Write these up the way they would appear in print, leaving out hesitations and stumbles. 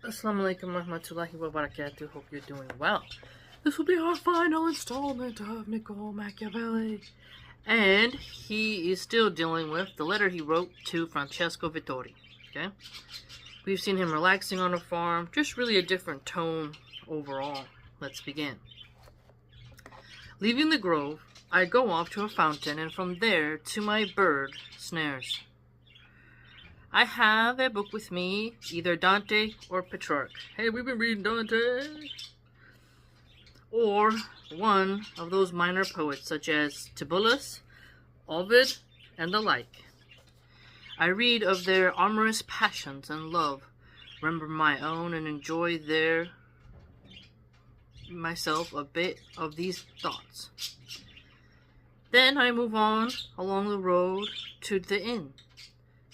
Assalamu alaikum warahmatullahi wabarakatuh. Hope you're doing well. This will be our final installment of Niccolo Machiavelli. And he is still dealing with the letter he wrote to Francesco Vittori. Okay? We've seen him relaxing on a farm, just really a different tone overall. Let's begin. Leaving the grove, I go off to a fountain and from there to my bird snares. I have a book with me, either Dante or Petrarch. Hey, we've been reading Dante! Or one of those minor poets such as Tibullus, Ovid, and the like. I read of their amorous passions and love, remember my own, and enjoy myself a bit of these thoughts. Then I move on along the road to the inn.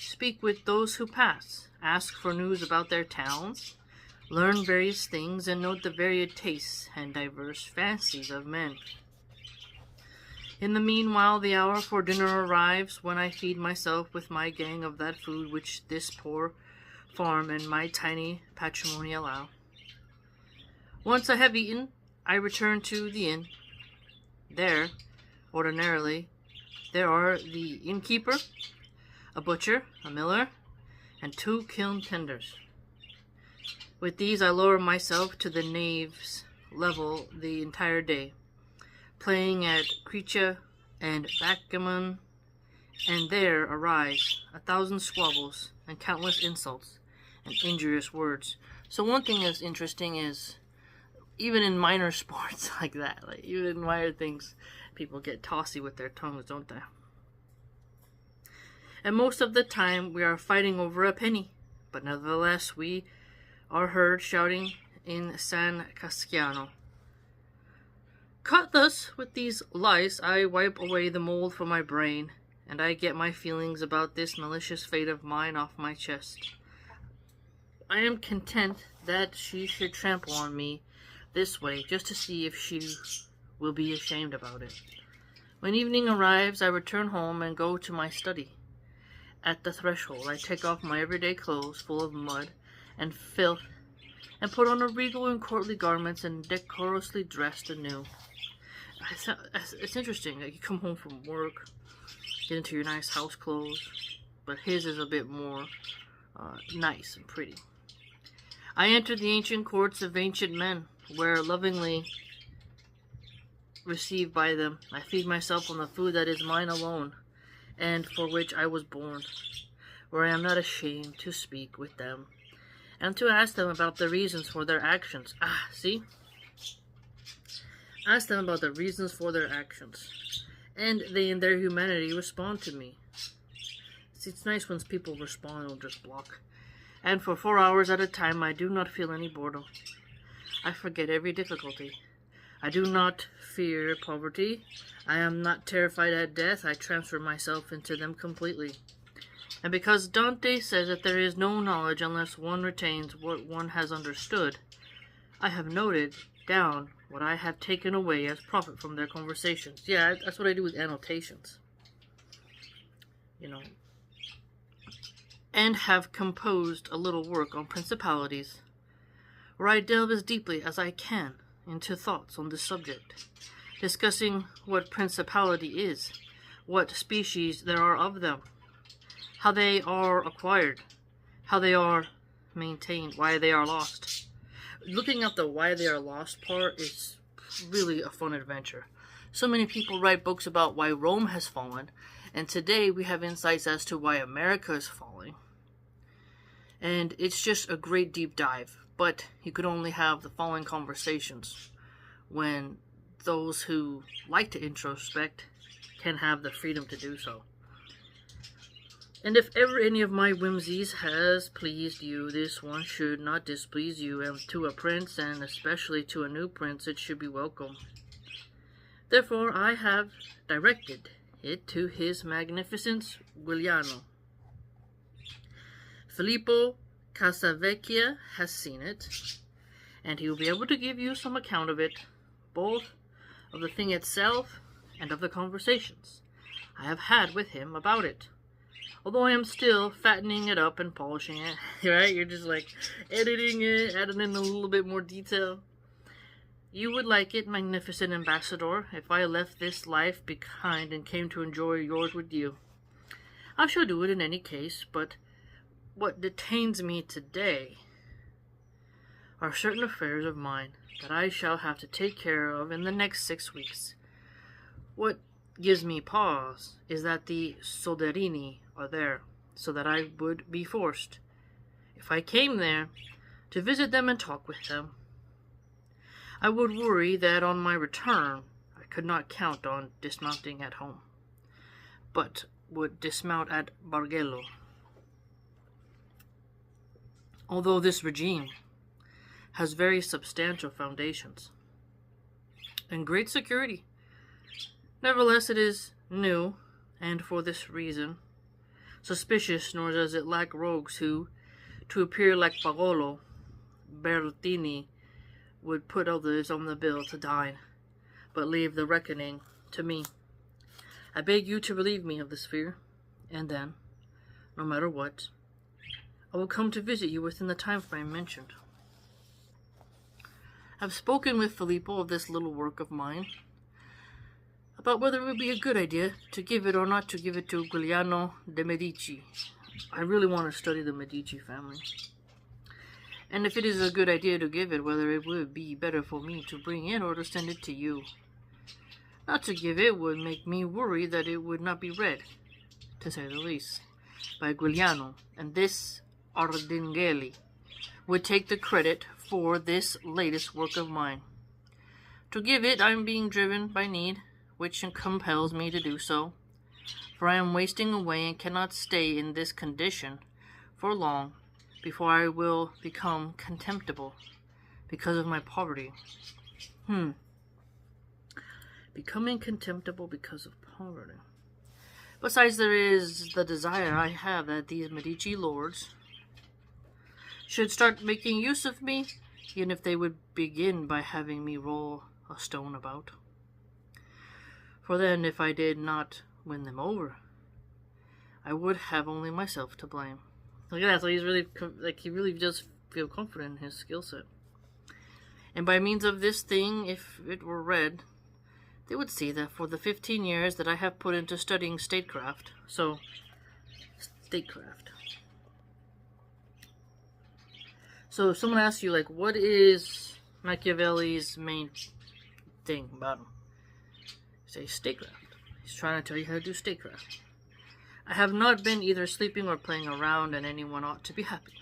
Speak with those who pass, ask for news about their towns, learn various things, and note the varied tastes and diverse fancies of men. In the meanwhile, the hour for dinner arrives, when I feed myself with my gang of that food which this poor farm and my tiny patrimony allow. Once I have eaten, I return to the inn. There, ordinarily, there are the innkeeper, a butcher, a miller, and 2 kiln tenders. With these I lower myself to the knave's level the entire day, playing at cretia and backgammon, and there arise 1,000 squabbles and countless insults and injurious words. So one thing that's interesting is, even in minor sports like that, like even in minor things, people get tossy with their tongues, don't they? And most of the time we are fighting over a penny, but nevertheless we are heard shouting in San Casciano. Caught thus with these lice, I wipe away the mold from my brain, and I get my feelings about this malicious fate of mine off my chest. I am content that she should trample on me this way, just to see if she will be ashamed about it. When evening arrives, I return home and go to my study. At the threshold, I take off my everyday clothes full of mud and filth, and put on a regal and courtly garments and decorously dressed anew. It's interesting, like you come home from work, get into your nice house clothes, but his is a bit more nice and pretty. I enter the ancient courts of ancient men, where lovingly received by them, I feed myself on the food that is mine alone, and for which I was born, where I am not ashamed to speak with them, and to ask them about the reasons for their actions. See? Ask them about the reasons for their actions, and they in their humanity respond to me. See, it's nice when people respond and just block. And for 4 hours at a time I do not feel any boredom. I forget every difficulty. I do not fear poverty. I am not terrified at death. I transfer myself into them completely. And because Dante says that there is no knowledge unless one retains what one has understood, I have noted down what I have taken away as profit from their conversations. Yeah, that's what I do with annotations. And have composed a little work on principalities, where I delve as deeply as I can into thoughts on this subject, discussing what principality is, what species there are of them, how they are acquired, how they are maintained, why they are lost. Looking at the why they are lost part is really a fun adventure. So many people write books about why Rome has fallen, and today we have insights as to why America is falling. And it's just a great deep dive. But you could only have the following conversations when those who like to introspect can have the freedom to do so. And if ever any of my whimsies has pleased you, this one should not displease you, and to a prince, and especially to a new prince, it should be welcome. Therefore I have directed it to His Magnificence Giuliano. Filippo Casavecchia has seen it, and he will be able to give you some account of it, both of the thing itself and of the conversations I have had with him about it. Although I am still fattening it up and polishing it, right? You're just like editing it, adding in a little bit more detail. You would like it, magnificent ambassador, if I left this life behind and came to enjoy yours with you. I shall do it in any case, but what detains me today are certain affairs of mine that I shall have to take care of in the next 6 weeks. What gives me pause is that the Soderini are there, so that I would be forced, if I came there, to visit them and talk with them. I would worry that on my return I could not count on dismounting at home, but would dismount at Bargello. Although this regime has very substantial foundations and great security, nevertheless it is new, and for this reason suspicious, nor does it lack rogues who, to appear like Pagolo, Bertini, would put others on the bill to dine, but leave the reckoning to me. I beg you to relieve me of this fear, and then, no matter what, I will come to visit you within the time frame mentioned. I've spoken with Filippo of this little work of mine, about whether it would be a good idea to give it or not to give it to Giuliano de' Medici. I really want to study the Medici family. And if it is a good idea to give it, whether it would be better for me to bring it or to send it to you. Not to give it would make me worry that it would not be read, to say the least, by Giuliano, and this Ardinghelli would take the credit for this latest work of mine. To give it, I am being driven by need, which compels me to do so, for I am wasting away and cannot stay in this condition for long before I will become contemptible because of my poverty. Becoming contemptible because of poverty. Besides, there is the desire I have that these Medici lords should start making use of me, even if they would begin by having me roll a stone about. For then, if I did not win them over, I would have only myself to blame. Look at that, so he's really, he really does feel confident in his skill set. And by means of this thing, if it were read, they would see that for the 15 years that I have put into studying statecraft, so if someone asks you, like, what is Machiavelli's main thing about him? Say statecraft. He's trying to tell you how to do statecraft. I have not been either sleeping or playing around, and anyone ought to be happy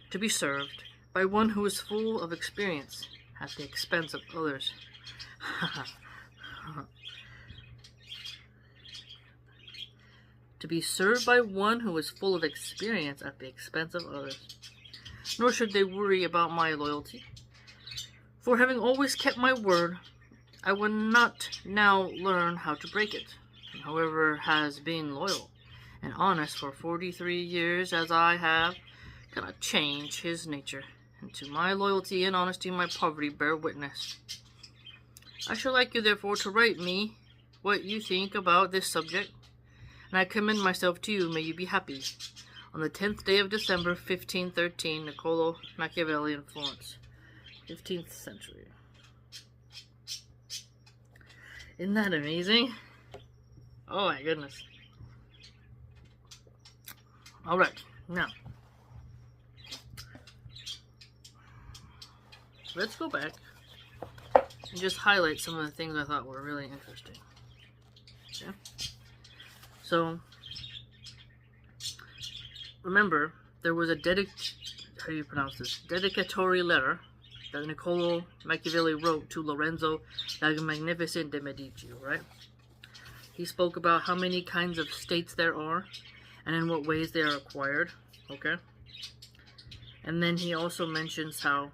to be served by one who is full of experience at the expense of others. To be served by one who is full of experience at the expense of others. Nor should they worry about my loyalty, for having always kept my word, I would not now learn how to break it. And whoever has been loyal and honest for 43 years, as I have, cannot change his nature. And to my loyalty and honesty my poverty bear witness. I should like you, therefore, to write me what you think about this subject, and I commend myself to you. May you be happy. On the 10th day of December, 1513, Niccolo Machiavelli in Florence, 15th century. Isn't that amazing? Oh my goodness. Alright, now, let's go back and just highlight some of the things I thought were really interesting. Okay? So, remember, there was a dedicatory letter that Niccolo Machiavelli wrote to Lorenzo the Magnificent de' Medici, right? He spoke about how many kinds of states there are and in what ways they are acquired, okay? And then he also mentions how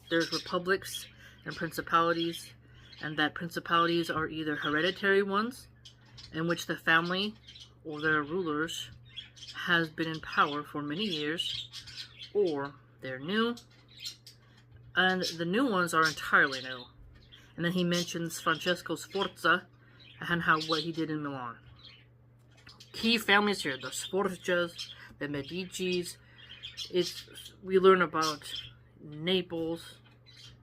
there's republics and principalities, and that principalities are either hereditary ones, in which the family or their rulers has been in power for many years, or they're new, and the new ones are entirely new. And then he mentions Francesco Sforza and what he did in Milan. key families here: the Sforzas, the Medicis. We learn about Naples.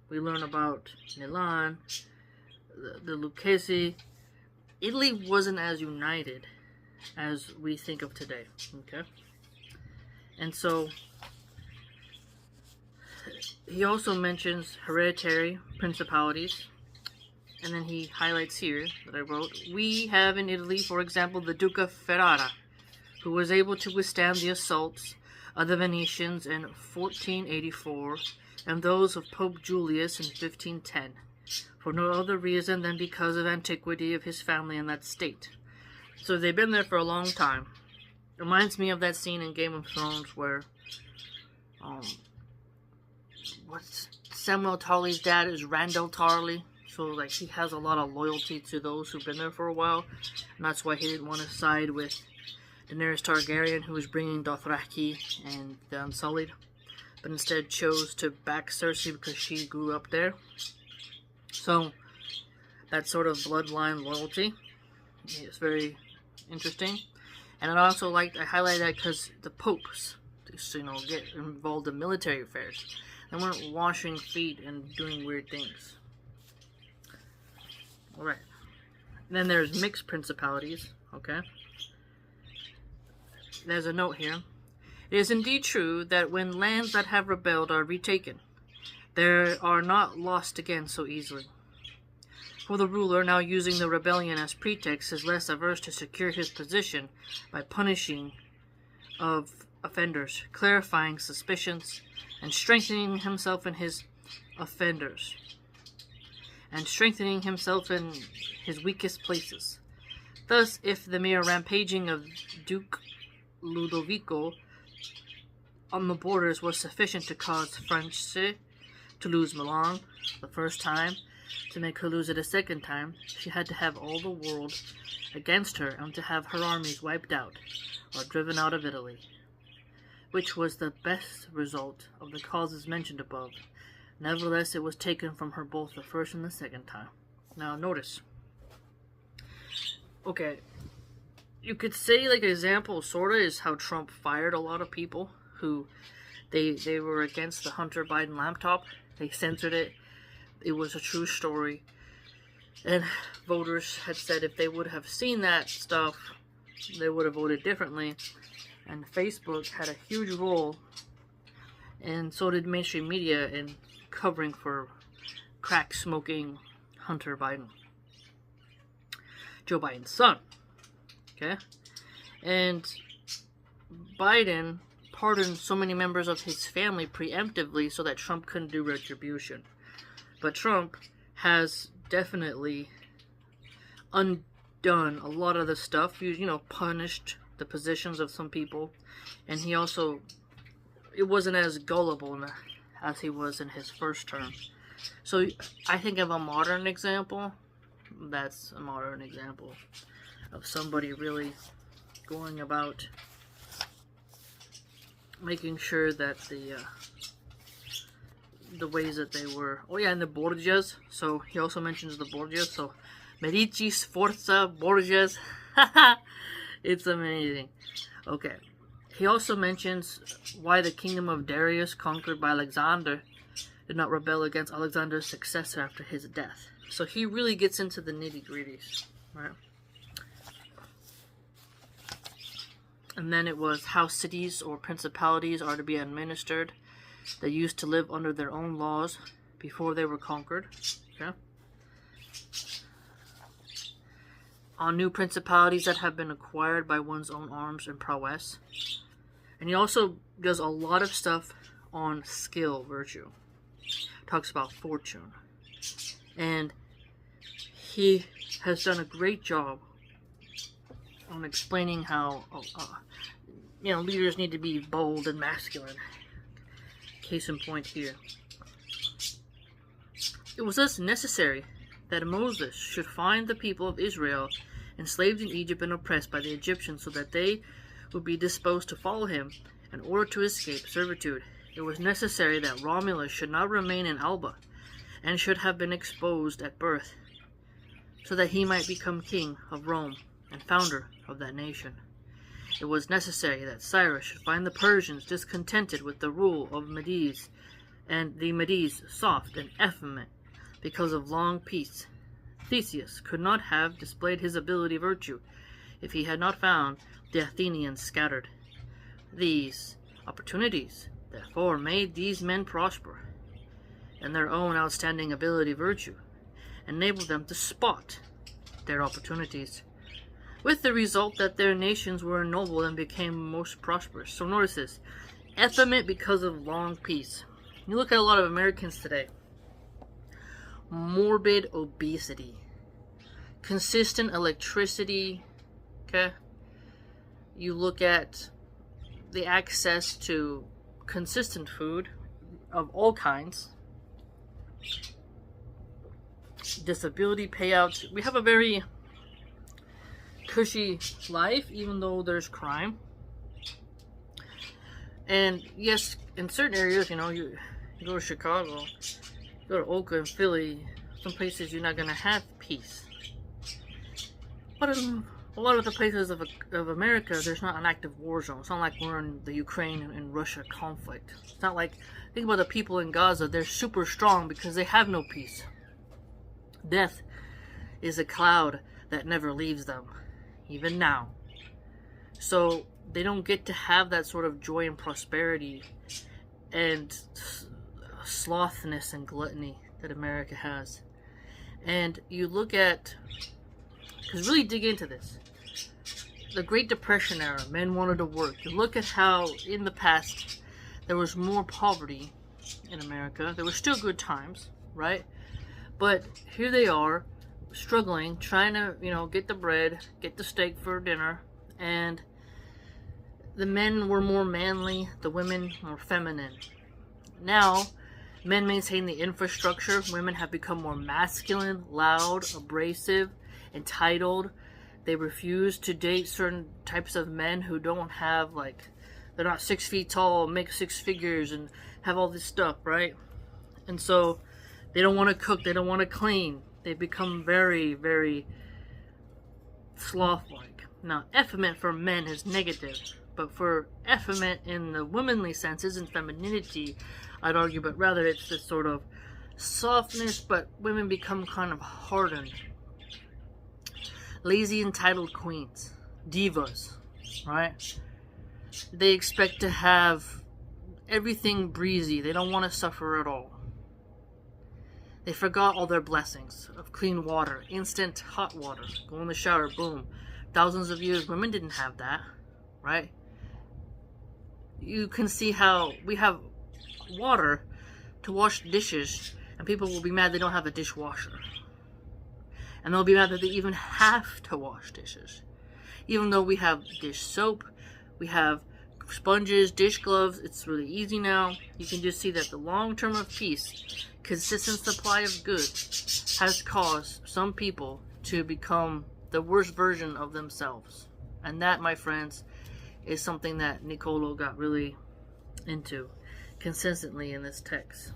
We learn about Milan, the Lucchese. Italy wasn't as united as we think of today. Okay, and so he also mentions hereditary principalities. And then he highlights here that I wrote, we have in Italy, for example, the Duke of Ferrara, who was able to withstand the assaults of the Venetians in 1484 and those of Pope Julius in 1510, for no other reason than because of antiquity of his family in that state. So they've been there for a long time. Reminds me of that scene in Game of Thrones where Samuel Tarly's dad is Randall Tarly. So, like, he has a lot of loyalty to those who've been there for a while. And that's why he didn't want to side with Daenerys Targaryen, who was bringing Dothraki and the Unsullied. But instead chose to back Cersei because she grew up there. So, that sort of bloodline loyalty is very interesting. And I highlight that because the popes, get involved in military affairs. They weren't washing feet and doing weird things. Alright. Then there's mixed principalities, okay? There's a note here. It is indeed true that when lands that have rebelled are retaken, they are not lost again so easily. For the ruler, now using the rebellion as pretext, is less averse to secure his position by punishing of offenders, clarifying suspicions, and strengthening himself in his offenders. And strengthening himself in his weakest places. Thus, if the mere rampaging of Duke Ludovico on the borders was sufficient to cause France to lose Milan the first time, to make her lose it a second time, she had to have all the world against her and to have her armies wiped out or driven out of Italy, which was the best result of the causes mentioned above. Nevertheless, it was taken from her both the first and the second time. Now, notice. Okay, you could say, like, an example, sort of, is how Trump fired a lot of people who, they were against the Hunter Biden laptop. They censored it. It was a true story. And voters had said if they would have seen that stuff, they would have voted differently. And Facebook had a huge role, and so did mainstream media, in covering for crack-smoking Hunter Biden. Joe Biden's son. Okay? And Biden pardoned so many members of his family preemptively so that Trump couldn't do retribution. But Trump has definitely undone a lot of the stuff. Punished the positions of some people. And he also, it wasn't as gullible as he was in his first term. So I think of a modern example. That's a modern example of somebody really going about making sure that the ways that they were. Oh yeah, and the Borgias. So he also mentions the Borgias. So Medici, Sforza, Borgias. It's amazing. Okay. He also mentions why the kingdom of Darius, conquered by Alexander, did not rebel against Alexander's successor after his death. So he really gets into the nitty-gritties, right? And then it was how cities or principalities are to be administered. They used to live under their own laws before they were conquered. Okay? On new principalities that have been acquired by one's own arms and prowess. And he also does a lot of stuff on skill, virtue. Talks about fortune. And he has done a great job on explaining how leaders need to be bold and masculine. Case in point here. It was thus necessary that Moses should find the people of Israel enslaved in Egypt and oppressed by the Egyptians, so that they would be disposed to follow him in order to escape servitude. It was necessary that Romulus should not remain in Alba, and should have been exposed at birth, so that he might become king of Rome and founder of that nation. It was necessary that Cyrus should find the Persians discontented with the rule of Medes, and the Medes soft and effeminate because of long peace. Theseus could not have displayed his ability virtue if he had not found the Athenians scattered. These opportunities, therefore, made these men prosper, and their own outstanding ability virtue enabled them to spot their opportunities, with the result that their nations were ennobled and became most prosperous. So notice this, effeminate because of long peace. You look at a lot of Americans today, morbid obesity, consistent electricity, okay? You look at the access to consistent food of all kinds, disability payouts. We have a very cushy life, even though there's crime. And yes, in certain areas, you go to Chicago, you go to Oakland, Philly, some places you're not going to have peace. But in a lot of the places of America, there's not an active war zone. It's not like we're in the Ukraine and Russia conflict. It's not like, think about the people in Gaza, they're super strong because they have no peace. Death is a cloud that never leaves them, even now. So they don't get to have that sort of joy and prosperity and slothness and gluttony that America has. And you look at, because really dig into this, the Great Depression era, men wanted to work. You look at how in the past there was more poverty in America. There were still good times, right? But here they are, struggling, trying to, get the bread, get the steak for dinner, and the men were more manly, the women more feminine. Now, men maintain the infrastructure, women have become more masculine, loud, abrasive, entitled. They refuse to date certain types of men who don't have, they're not 6 feet tall, make 6 figures, and have all this stuff, right? And so, they don't want to cook, they don't want to clean. They become very, very sloth-like. Now, effeminate for men is negative, but for effeminate in the womanly sense isn't femininity, I'd argue, but rather it's this sort of softness, but women become kind of hardened. Lazy, entitled queens, divas, right? They expect to have everything breezy. They don't want to suffer at all. They forgot all their blessings of clean water, instant hot water, go in the shower, boom. Thousands of years, women didn't have that, right? You can see how we have water to wash dishes, and people will be mad they don't have a dishwasher. And they'll be mad that they even have to wash dishes. Even though we have dish soap, we have sponges, dish gloves, it's really easy now. You can just see that the long term of peace, consistent supply of goods, has caused some people to become the worst version of themselves. And that, my friends, is something that Niccolo got really into consistently in this text.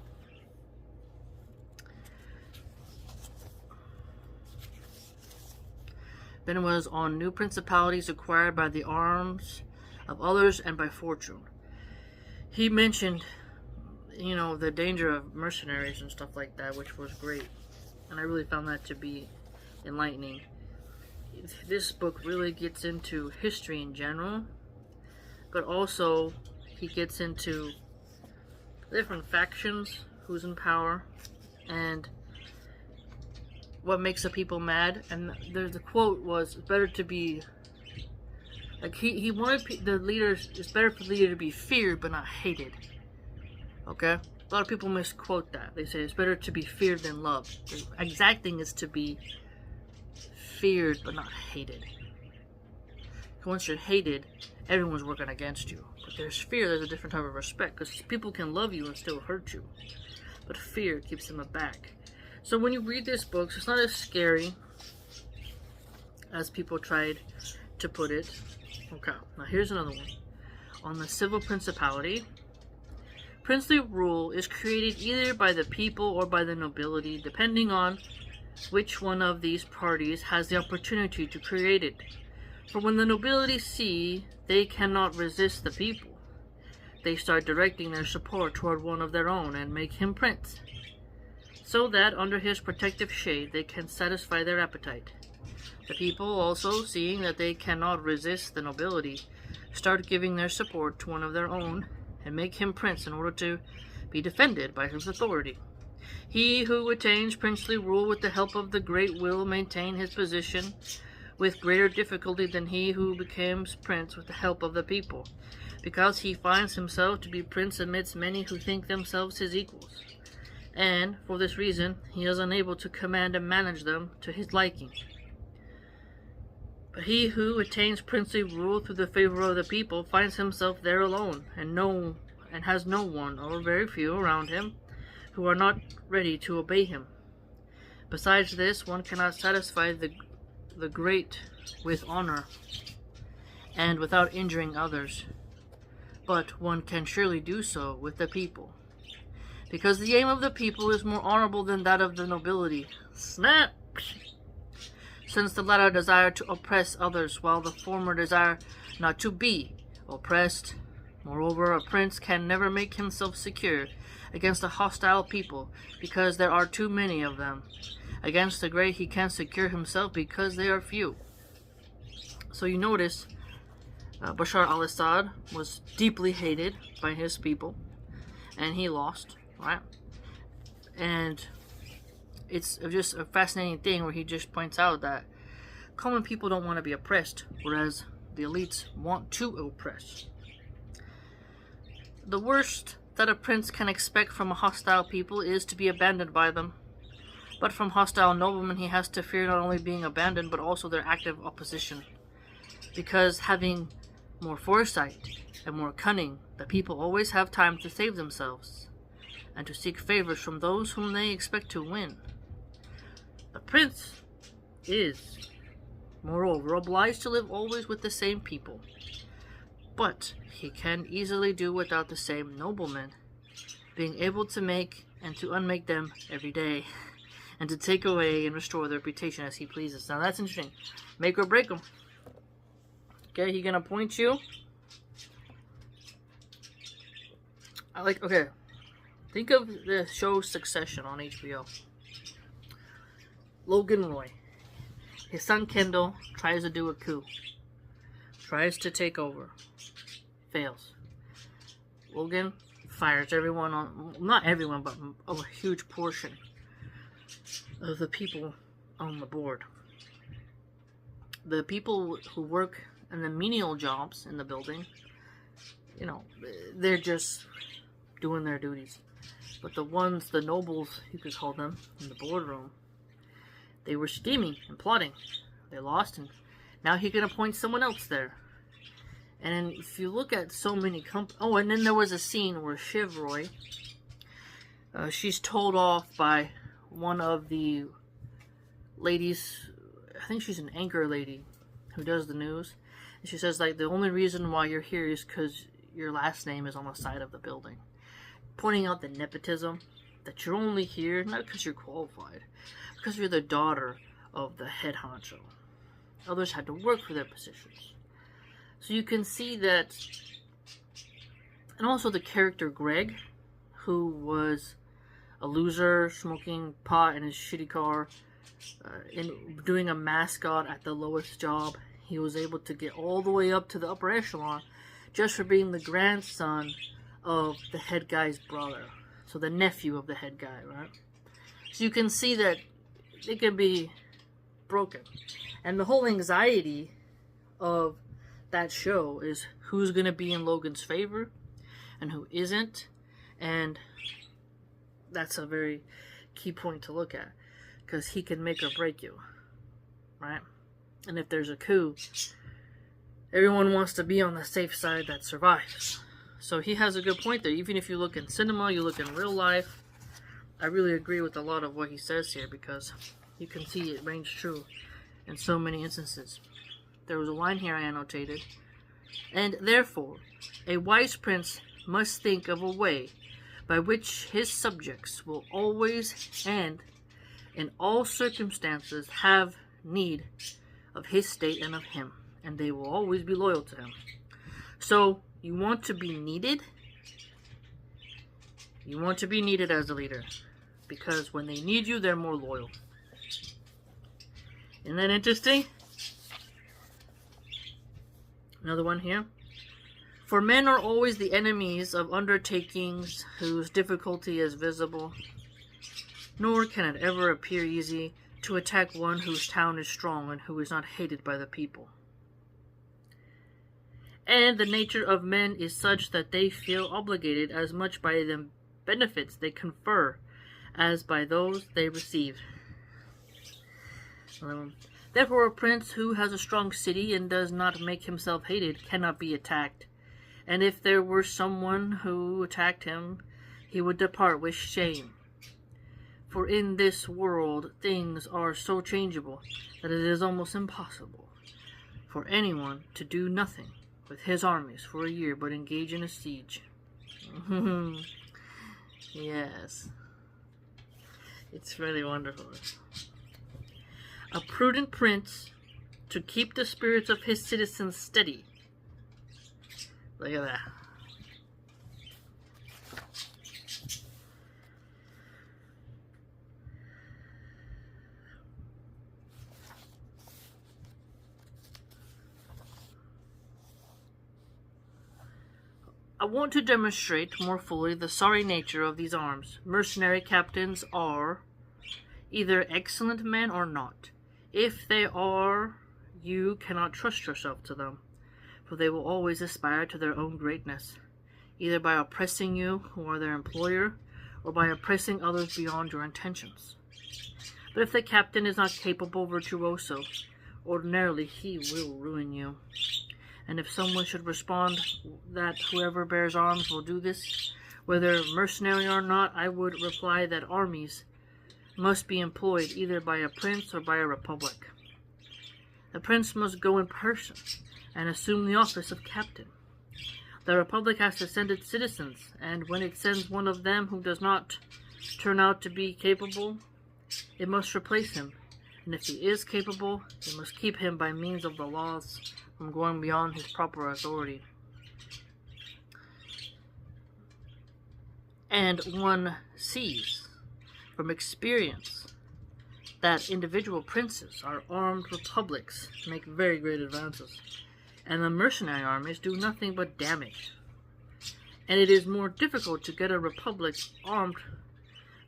Then it was on new principalities acquired by the arms of others and by fortune. He mentioned, the danger of mercenaries and stuff like that, which was great. And I really found that to be enlightening. This book really gets into history in general, but also he gets into different factions, who's in power, and what makes the people mad. And the quote was, it's better to be, he wanted the leaders, it's better for the leader to be feared but not hated. Okay? A lot of people misquote that. They say it's better to be feared than loved. The exact thing is to be feared but not hated. Once you're hated, everyone's working against you. But there's fear, there's a different type of respect, because people can love you and still hurt you. But fear keeps them aback. So when you read this book, it's not as scary as people tried to put it. Okay, now here's another one. On the civil principality, princely rule is created either by the people or by the nobility, depending on which one of these parties has the opportunity to create it. For when the nobility see they cannot resist the people, they start directing their support toward one of their own and make him prince, so that under his protective shade they can satisfy their appetite. The people also, seeing that they cannot resist the nobility, start giving their support to one of their own and make him prince in order to be defended by his authority. He who attains princely rule with the help of the great will maintain his position with greater difficulty than he who becomes prince with the help of the people, because he finds himself to be prince amidst many who think themselves his equals, and for this reason he is unable to command and manage them to his liking. But he who attains princely rule through the favor of the people finds himself there alone, and has no one or very few around him who are not ready to obey him. Besides this, one cannot satisfy the great with honor and without injuring others, but one can surely do so with the people, because the aim of the people is more honorable than that of the nobility. Snap! Since the latter desire to oppress others, while the former desire not to be oppressed. Moreover, a prince can never make himself secure against a hostile people, because there are too many of them. Against the great he can secure himself, because they are few. So you notice Bashar al-Assad was deeply hated by his people, and he lost, right? And it's just a fascinating thing where he just points out that common people don't want to be oppressed, whereas the elites want to oppress. The worst that a prince can expect from a hostile people is to be abandoned by them. But from hostile noblemen he has to fear not only being abandoned, but also their active opposition. Because having more foresight and more cunning, the people always have time to save themselves, and to seek favors from those whom they expect to win. The prince is, moreover, obliged to live always with the same people, but he can easily do without the same noblemen, being able to make and to unmake them every day, and to take away and restore their reputation as he pleases. Now that's interesting. Make or break them. Okay, he gonna appoint you. Okay, think of the show Succession on HBO. Logan Roy, his son Kendall tries to do a coup, tries to take over, fails. Logan fires everyone on, not everyone, but a huge portion of the people on the board. The people who work in the menial jobs in the building, they're just doing their duties. But the nobles, you could call them, in the boardroom, they were scheming and plotting. They lost, and now he can appoint someone else there. And if you look at so many and then there was a scene where Shiv Roy, she's told off by one of the ladies, I think she's an anchor lady who does the news, and she says, the only reason why you're here is because your last name is on the side of the building. Pointing out the nepotism, that you're only here, not because you're qualified, because you're the daughter of the head honcho. Others had to work for their positions. So you can see that, and also the character Greg, who was a loser, smoking pot in his shitty car, and doing a mascot at the lowest job. He was able to get all the way up to the upper echelon just for being the grandson of the head guy's brother. So the nephew of the head guy, right? So you can see that it can be broken. And the whole anxiety of that show is who's going to be in Logan's favor and who isn't. And that's a very key point to look at, because he can make or break you, right? And if there's a coup, everyone wants to be on the safe side that survives. So he has a good point there. Even if you look in cinema, you look in real life, I really agree with a lot of what he says here, because you can see it rings true in so many instances. There was a line here I annotated. And therefore, a wise prince must think of a way by which his subjects will always and in all circumstances have need of his state and of him, and they will always be loyal to him. So, you want to be needed? You want to be needed as a leader. Because when they need you, they're more loyal. Isn't that interesting? Another one here. For men are always the enemies of undertakings whose difficulty is visible, nor can it ever appear easy to attack one whose town is strong and who is not hated by the people. And the nature of men is such that they feel obligated as much by the benefits they confer as by those they receive. Therefore, a prince who has a strong city and does not make himself hated cannot be attacked. And if there were someone who attacked him, he would depart with shame. For in this world things are so changeable that it is almost impossible for anyone to do nothing with his armies for a year but engage in a siege. Yes. It's really wonderful. A prudent prince to keep the spirits of his citizens steady. Look at that. I want to demonstrate more fully the sorry nature of these arms. Mercenary captains are either excellent men or not. If they are, you cannot trust yourself to them, for they will always aspire to their own greatness, either by oppressing you, who are their employer, or by oppressing others beyond your intentions. But if the captain is not capable virtuoso, ordinarily he will ruin you. And if someone should respond that whoever bears arms will do this, whether mercenary or not, I would reply that armies must be employed either by a prince or by a republic. The prince must go in person and assume the office of captain. The republic has to send its citizens, and when it sends one of them who does not turn out to be capable, it must replace him. And if he is capable, it must keep him by means of the laws from going beyond his proper authority. And one sees from experience that individual princes or armed republics make very great advances, and the mercenary armies do nothing but damage. And it is more difficult to get a republic armed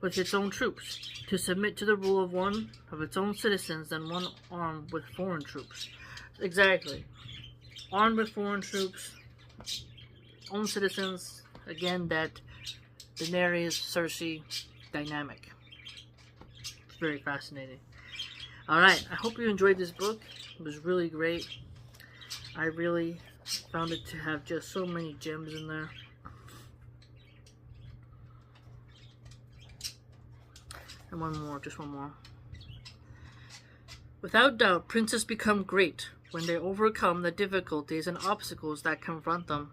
with its own troops to submit to the rule of one of its own citizens than one armed with foreign troops. Exactly. Armed with foreign troops, own citizens, again, that Daenerys, Cersei dynamic. It's very fascinating. Alright, I hope you enjoyed this book. It was really great. I really found it to have just so many gems in there. And one more, just one more. Without doubt, princes become great when they overcome the difficulties and obstacles that confront them,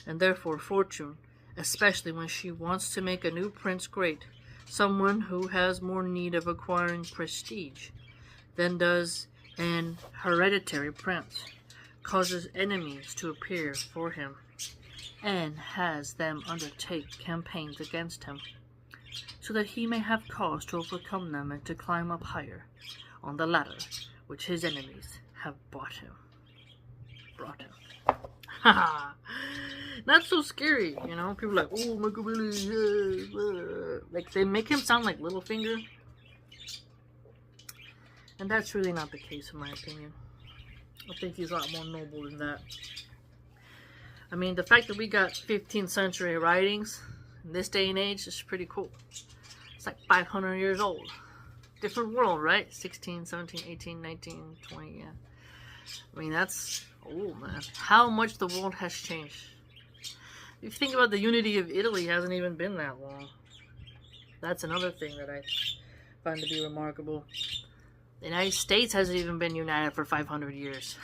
and therefore fortune, especially when she wants to make a new prince great, someone who has more need of acquiring prestige than does an hereditary prince, causes enemies to appear for him, and has them undertake campaigns against him, so that he may have cause to overcome them and to climb up higher on the ladder which his enemies have brought him. Haha! Not so scary, you know? People are like, oh, Machiavelli, yeah. Like, they make him sound like Littlefinger. And that's really not the case, in my opinion. I think he's a lot more noble than that. I mean, the fact that we got 15th century writings in this day and age is pretty cool. It's like 500 years old. Different world, right? 16, 17, 18, 19, 20, yeah. I mean, that's old, man. How much the world has changed. If you think about the unity of Italy, it hasn't even been that long. That's another thing that I find to be remarkable. The United States hasn't even been united for 500 years.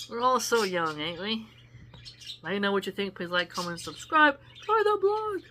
We're all so young, ain't we? Let me know what you think. Please like, comment, subscribe. Try the blog.